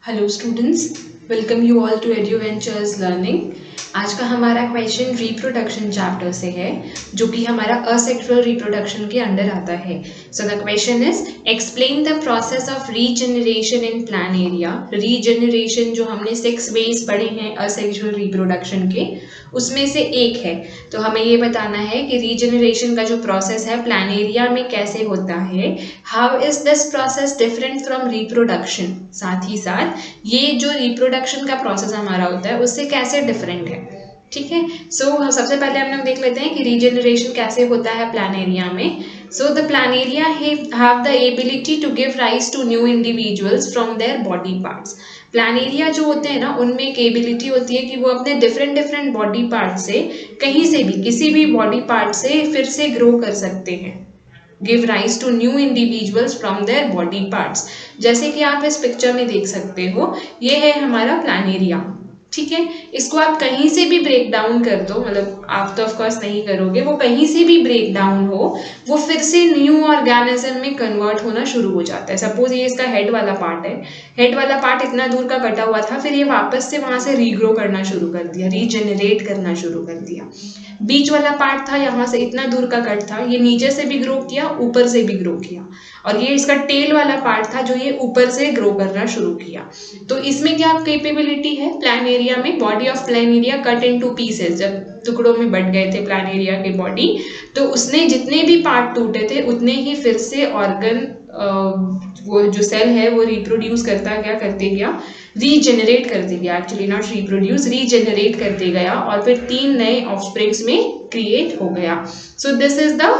Hello students, welcome you all to adventures learning. आज का हमारा क्वेश्चन रिप्रोडक्शन चैप्टर से है, जो कि हमारा असेक्सुअल रिप्रोडक्शन के अंडर आता है। So the question is explain the process of regeneration in plan area. Regeneration जो हमने 6 वेज पढ़े हैं असेक्सुअल रिप्रोडक्शन के, उसमें से एक है। तो हमें ये बताना है कि रीजनरेशन का जो प्रोसेस है प्लान एरिया में कैसे होता है। How is this process different from reproduction, साथ ही साथ ये जो रिप्रोडक्शन का प्रोसेस हमारा होता है उससे कैसे डिफरेंट है। ठीक है, सो सबसे पहले हम लोग देख लेते हैं कि रीजनरेशन कैसे होता है प्लान एरिया में। So the planaria have the ability to give rise to new individuals from their body parts. Planaria जो होते हैं ना, उनमें एक एबिलिटी होती है कि वो अपने डिफरेंट डिफरेंट बॉडी पार्ट से कहीं से भी किसी भी बॉडी पार्ट से फिर से ग्रो कर सकते हैं, give rise to new individuals from their body parts. जैसे कि आप इस पिक्चर में देख सकते हो, ये है हमारा प्लान एरिया। ठीक है, इसको आप कहीं से भी ब्रेक डाउन कर दो, मतलब आप तो ऑफ कोर्स नहीं करोगे, वो कहीं से भी ब्रेक डाउन हो, वो फिर से न्यू ऑर्गेनिज्म में कन्वर्ट होना शुरू हो जाता है। सपोज ये इसका हेड वाला पार्ट है, हेड वाला पार्ट इतना दूर का कटा हुआ था, फिर ये वापस से वहां से रीग्रो करना शुरू कर दिया, रीजनरेट करना शुरू कर दिया। बीच वाला पार्ट था, यहाँ से इतना दूर का कट था, ये नीचे से भी ग्रो किया, ऊपर से भी ग्रो किया। और ये इसका टेल वाला पार्ट था जो ये ऊपर से ग्रो करना शुरू किया। तो इसमें क्या कैपेबिलिटी है प्लान एरिया में, body of plan area cut into pieces, जब टुकड़ों में बट गए थे प्लान एरिया के बॉडी, तो उसने जितने भी पार्ट टूटे थे उतने ही फिर से ऑर्गन, वो जो सेल है वो रिप्रोड्यूस करता क्या करते गया, रीजनरेट करते गया, एक्चुअली नॉट रिप्रोड्यूस, रीजनरेट करते गया, और फिर 3 नए ऑफस्प्रिंग्स में क्रिएट हो गया। So this is the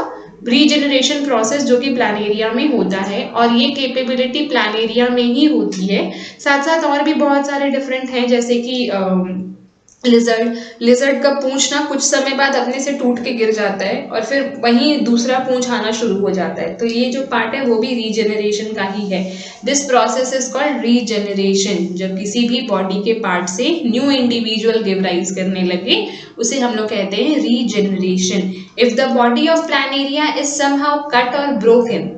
regeneration process जो कि प्लान एरिया में होता है, और ये कैपेबिलिटी प्लान एरिया में ही होती है। साथ साथ और भी बहुत सारे डिफरेंट हैं, जैसे कि लिजर्ड का पूंछ ना कुछ समय बाद अपने से टूट के गिर जाता है और फिर वहीं दूसरा पूंछ आना शुरू हो जाता है। तो ये जो पार्ट है वो भी रीजनरेशन का ही है। This process is called regeneration. जब किसी भी बॉडी के पार्ट से न्यू इंडिविजुअल गिव राइज करने लगे, उसे हम लोग कहते हैं regeneration. If the body of plan area is somehow cut और ब्रोकन,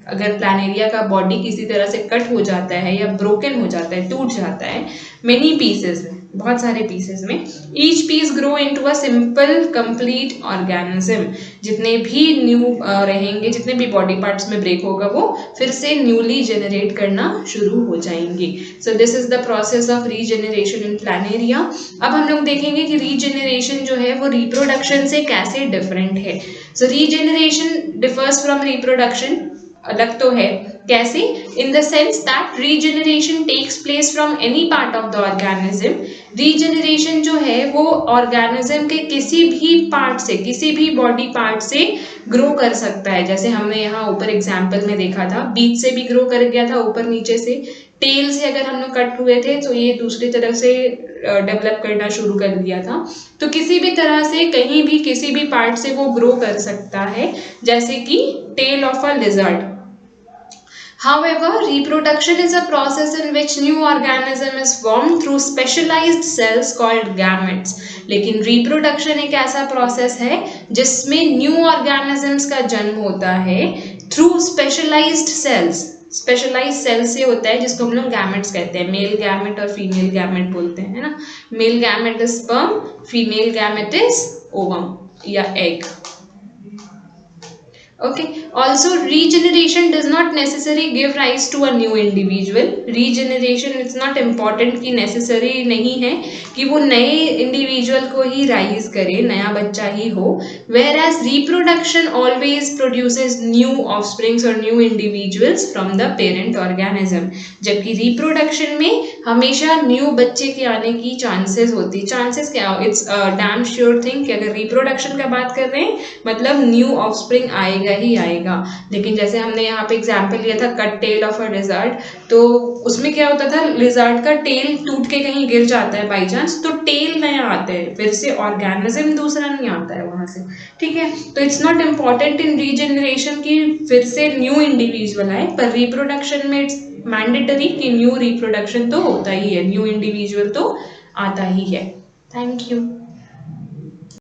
अगर प्लान एरिया का बॉडी किसी तरह से कट हो जाता है या ब्रोकन हो जाता है, टूट जाता है, मेनी पीसेस में, बहुत सारे पीसेस में, each piece grow into a simple complete organism. जितने भी न्यू रहेंगे, जितने भी बॉडी पार्ट्स में ब्रेक होगा, वो फिर से न्यूली जनरेट करना शुरू हो जाएंगे। So this is the process of regeneration in plan area. अब हम लोग देखेंगे कि रीजनरेशन जो है वो रिप्रोडक्शन से कैसे डिफरेंट है। So regeneration differs from reproduction, अलग तो है, कैसे? In the sense that regeneration takes place from any part of the organism. Regeneration जो है वो ऑर्गेनिज्म के किसी भी पार्ट से, किसी भी बॉडी पार्ट से ग्रो कर सकता है। जैसे हमने यहाँ ऊपर एग्जाम्पल में देखा था, बीच से भी ग्रो कर गया था, ऊपर नीचे से। टेल से अगर हम लोग कट हुए थे तो ये दूसरी तरफ से डेवलप करना शुरू कर दिया था। तो किसी भी तरह से, कहीं भी, किसी भी पार्ट से वो ग्रो कर सकता है, जैसे कि tail of a lizard. However, reproduction is a process in which new organism is formed through specialized cells called gametes. लेकिन reproduction एक ऐसा process है जिसमें new organisms का जन्म होता है through specialized cells. Specialize cell से होता है, जिसको हम लोग गैमेट्स कहते हैं। मेल गैमेट और फीमेल गैमेट बोलते हैं, है ना। Male gamete is sperm, female gamete is ovum या egg. Okay, also regeneration does not necessarily give rise to a new individual. Regeneration it's not important कि necessary नहीं है कि वो नए individual को ही rise करे, नया बच्चा ही हो। Whereas reproduction always produces new offsprings और new individuals from the parent organism. जबकि reproduction में हमेशा new बच्चे के आने की chances होती है। chances क्या हो? It's a damn sure thing कि अगर reproduction का बात कर रहे हैं, मतलब new offspring आएगा ही आएगा। लेकिन जैसे हमने यहाँ पे एग्जाम्पल लिया था cut tail of a lizard, तो उसमें क्या होता था, लिजर्ड का टेल टूट के कहीं गिर जाता है बाई चांस, तो टेल नया आता है, फिर से ऑर्गेनिज्म दूसरा नहीं आता है वहां से। ठीक है, तो it's not important in regeneration की फिर से न्यू इंडिविजुअल आए, पर रिप्रोडक्शन में इट्स मैंडेटरी कि न्यू रिप्रोडक्शन तो होता ही है, न्यू इंडिविजुअल तो आता ही है। Thank you.